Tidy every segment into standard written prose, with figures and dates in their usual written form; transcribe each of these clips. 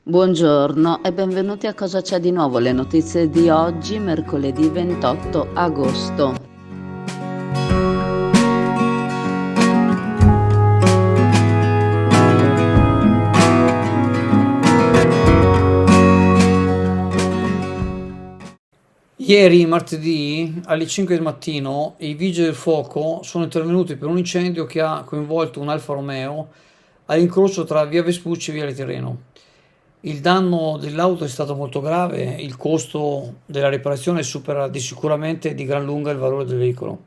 Buongiorno e benvenuti a Cosa c'è di nuovo, le notizie di oggi, mercoledì 28 agosto. Ieri, martedì, alle 5 del mattino, i vigili del fuoco sono intervenuti per un incendio che ha coinvolto un Alfa Romeo all'incrocio tra via Vespucci e via Tirreno. Il danno dell'auto è stato molto grave, il costo della riparazione supera di sicuramente di gran lunga il valore del veicolo.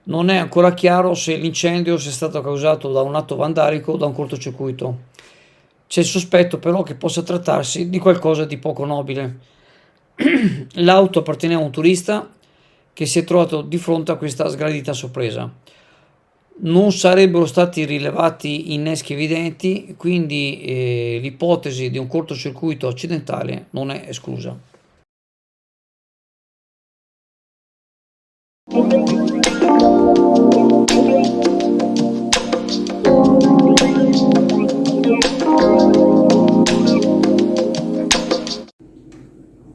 Non è ancora chiaro se l'incendio sia stato causato da un atto vandalico o da un cortocircuito. C'è il sospetto però che possa trattarsi di qualcosa di poco nobile. L'auto apparteneva a un turista che si è trovato di fronte a questa sgradita sorpresa. Non sarebbero stati rilevati inneschi evidenti, quindi l'ipotesi di un cortocircuito accidentale non è esclusa.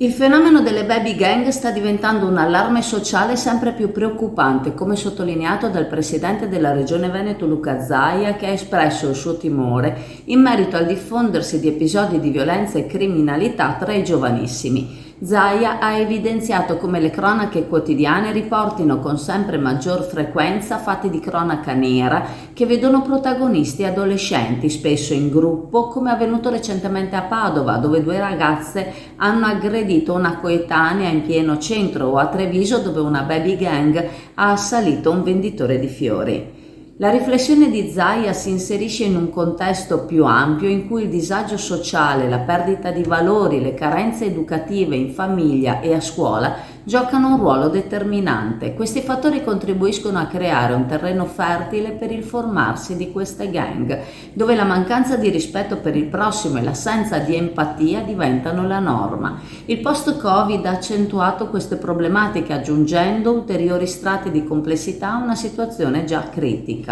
Il fenomeno delle baby gang sta diventando un allarme sociale sempre più preoccupante, come sottolineato dal presidente della Regione Veneto Luca Zaia, che ha espresso il suo timore in merito al diffondersi di episodi di violenza e criminalità tra i giovanissimi. Zaia ha evidenziato come le cronache quotidiane riportino con sempre maggior frequenza fatti di cronaca nera che vedono protagonisti adolescenti, spesso in gruppo, come avvenuto recentemente a Padova, dove due ragazze hanno aggredito una coetanea in pieno centro, o a Treviso, dove una baby gang ha assalito un venditore di fiori. La riflessione di Zaia si inserisce in un contesto più ampio in cui il disagio sociale, la perdita di valori, le carenze educative in famiglia e a scuola giocano un ruolo determinante. Questi fattori contribuiscono a creare un terreno fertile per il formarsi di queste gang, dove la mancanza di rispetto per il prossimo e l'assenza di empatia diventano la norma. Il post-Covid ha accentuato queste problematiche, aggiungendo ulteriori strati di complessità a una situazione già critica.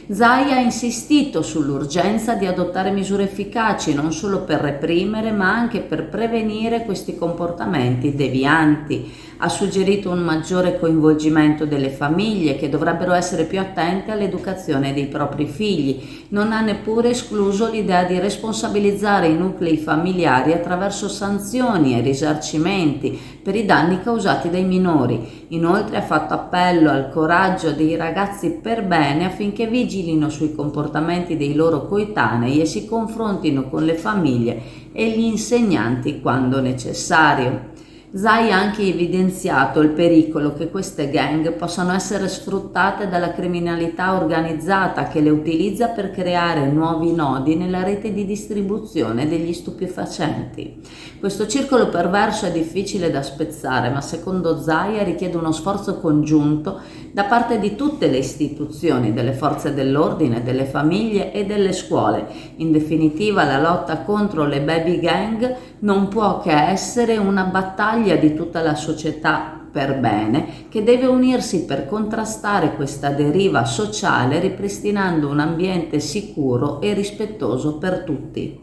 Zaia ha insistito sull'urgenza di adottare misure efficaci non solo per reprimere ma anche per prevenire questi comportamenti devianti. Ha suggerito un maggiore coinvolgimento delle famiglie, che dovrebbero essere più attente all'educazione dei propri figli. Non ha neppure escluso l'idea di responsabilizzare i nuclei familiari attraverso sanzioni e risarcimenti per i danni causati dai minori. Inoltre ha fatto appello al coraggio dei ragazzi per bene affinché vigilino sui comportamenti dei loro coetanei e si confrontino con le famiglie e gli insegnanti quando necessario. Zai ha anche evidenziato il pericolo che queste gang possano essere sfruttate dalla criminalità organizzata, che le utilizza per creare nuovi nodi nella rete di distribuzione degli stupefacenti. Questo circolo perverso è difficile da spezzare, ma secondo Zaia richiede uno sforzo congiunto da parte di tutte le istituzioni, delle forze dell'ordine, delle famiglie e delle scuole. In definitiva, la lotta contro le baby gang non può che essere una battaglia di tutta la società per bene, che deve unirsi per contrastare questa deriva sociale, ripristinando un ambiente sicuro e rispettoso per tutti.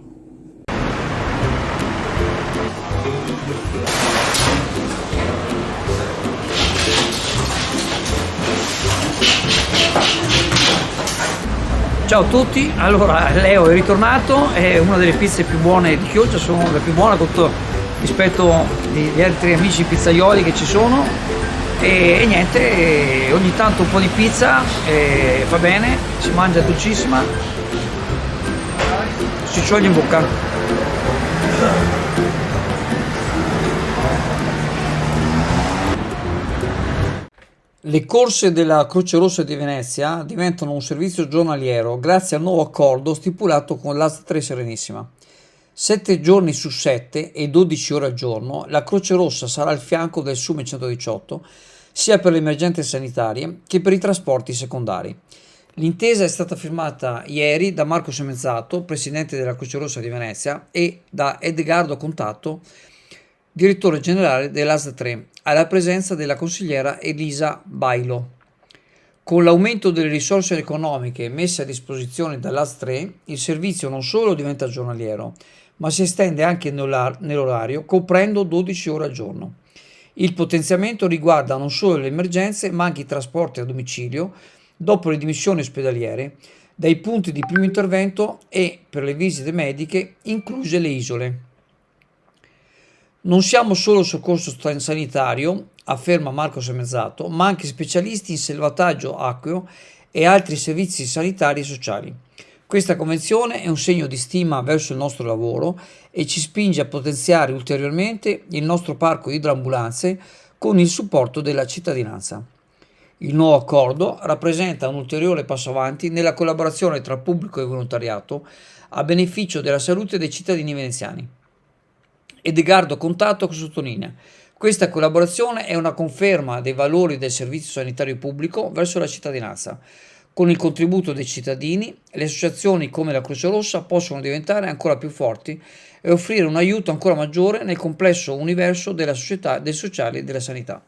Ciao a tutti, allora Leo è ritornato, è una delle pizze più buone di Chioggia, sono la più buona rispetto agli altri amici pizzaioli che ci sono e niente, ogni tanto un po' di pizza fa bene, si mangia dolcissima, si scioglie in bocca. Le corse della Croce Rossa di Venezia diventano un servizio giornaliero grazie al nuovo accordo stipulato con l'ASL3 Serenissima. 7 giorni su 7 e 12 ore al giorno, la Croce Rossa sarà al fianco del SUME 118 sia per le emergenze sanitarie che per i trasporti secondari. L'intesa è stata firmata ieri da Marco Semezzato, presidente della Croce Rossa di Venezia, e da Edgardo Contatto, direttore generale dell'ASL3, alla presenza della consigliera Elisa Bailo. Con l'aumento delle risorse economiche messe a disposizione dall'ASL3, il servizio non solo diventa giornaliero, ma si estende anche nell'orario, coprendo 12 ore al giorno. Il potenziamento riguarda non solo le emergenze, ma anche i trasporti a domicilio dopo le dimissioni ospedaliere, dai punti di primo intervento e per le visite mediche, incluse le isole. Non siamo solo soccorso sanitario, afferma Marco Semezzato, ma anche specialisti in salvataggio acqueo e altri servizi sanitari e sociali. Questa convenzione è un segno di stima verso il nostro lavoro e ci spinge a potenziare ulteriormente il nostro parco di idroambulanze con il supporto della cittadinanza. Il nuovo accordo rappresenta un ulteriore passo avanti nella collaborazione tra pubblico e volontariato a beneficio della salute dei cittadini veneziani. Edgardo Contatto sottolinea: questa collaborazione è una conferma dei valori del servizio sanitario pubblico verso la cittadinanza. Con il contributo dei cittadini, le associazioni come la Croce Rossa possono diventare ancora più forti e offrire un aiuto ancora maggiore nel complesso universo della società, del sociale e della sanità.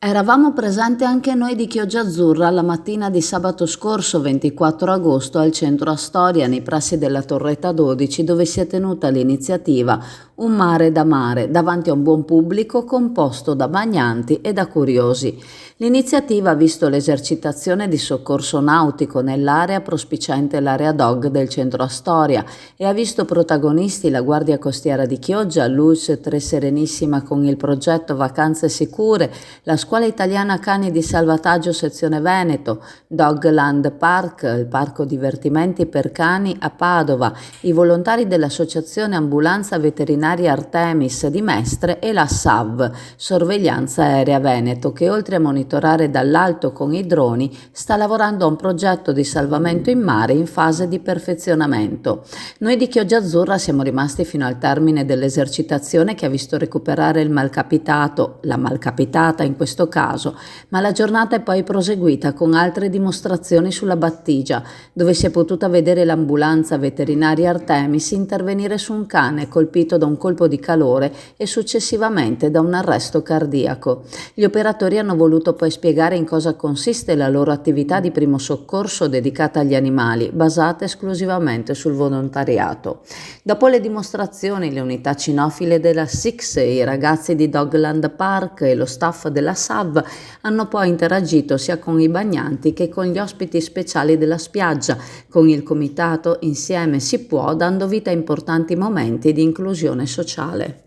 Eravamo presenti anche noi di Chioggia Azzurra la mattina di sabato scorso 24 agosto al centro Astoria nei pressi della Torretta 12 dove si è tenuta l'iniziativa Un mare da mare davanti a un buon pubblico composto da bagnanti e da curiosi. L'iniziativa ha visto l'esercitazione di soccorso nautico nell'area prospiciente l'area DOG del centro Astoria e ha visto protagonisti la Guardia Costiera di Chioggia, Luce Tre Serenissima con il progetto Vacanze Sicure, la Scuola Italiana Cani di Salvataggio Sezione Veneto, Dogland Park, il parco divertimenti per cani a Padova, i volontari dell'Associazione Ambulanza Veterinaria Artemis di Mestre e la SAV, Sorveglianza Aerea Veneto, che oltre a monitorare dall'alto con i droni sta lavorando a un progetto di salvamento in mare in fase di perfezionamento. Noi di Chioggia Azzurra siamo rimasti fino al termine dell'esercitazione che ha visto recuperare il malcapitato, la malcapitata in questo caso, ma la giornata è poi proseguita con altre dimostrazioni sulla Battigia, dove si è potuta vedere l'ambulanza veterinaria Artemis intervenire su un cane colpito da un colpo di calore e successivamente da un arresto cardiaco. Gli operatori hanno voluto poi spiegare in cosa consiste la loro attività di primo soccorso dedicata agli animali, basata esclusivamente sul volontariato. Dopo le dimostrazioni, le unità cinofile della SIX, i ragazzi di Dogland Park e lo staff della SAV hanno poi interagito sia con i bagnanti che con gli ospiti speciali della spiaggia, con il comitato Insieme si può, dando vita a importanti momenti di inclusione sociale.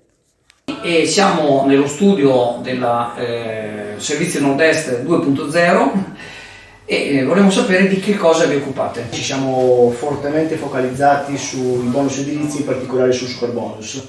E siamo nello studio del Servizio Nord-Est 2.0 e vorremmo sapere di che cosa vi occupate. Ci siamo fortemente focalizzati sui bonus edilizi, in particolare sul superbonus,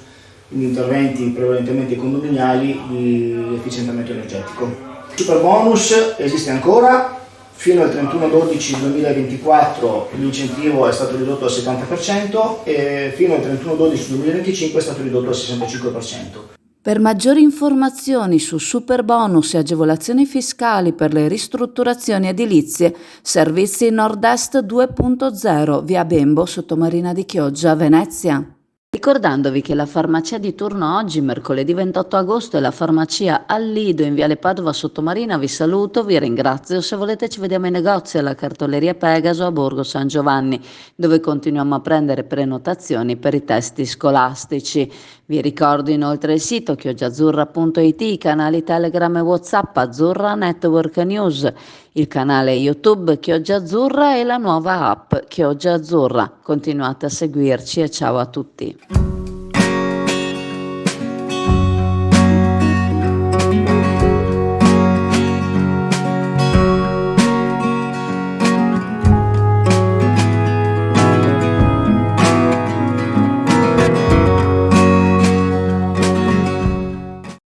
quindi interventi prevalentemente condominiali di efficientamento energetico. Il superbonus esiste ancora, fino al 31/12/2024 l'incentivo è stato ridotto al 70% e fino al 31/12/2025 è stato ridotto al 65%. Per maggiori informazioni su superbonus e agevolazioni fiscali per le ristrutturazioni edilizie, Servizi Nord-Est 2.0, via Bembo, Sottomarina di Chioggia, Venezia. Ricordandovi che la farmacia di turno oggi, mercoledì 28 agosto, è la farmacia al Lido in Viale Padova Sottomarina. Vi saluto, vi ringrazio. Se volete ci vediamo in negozio alla cartoleria Pegaso a Borgo San Giovanni, dove continuiamo a prendere prenotazioni per i testi scolastici. Vi ricordo inoltre il sito chioggiaazzurra.it, i canali Telegram e WhatsApp Azzurra Network News, il canale YouTube Chioggia Azzurra e la nuova app Chioggia Azzurra. Continuate a seguirci e ciao a tutti.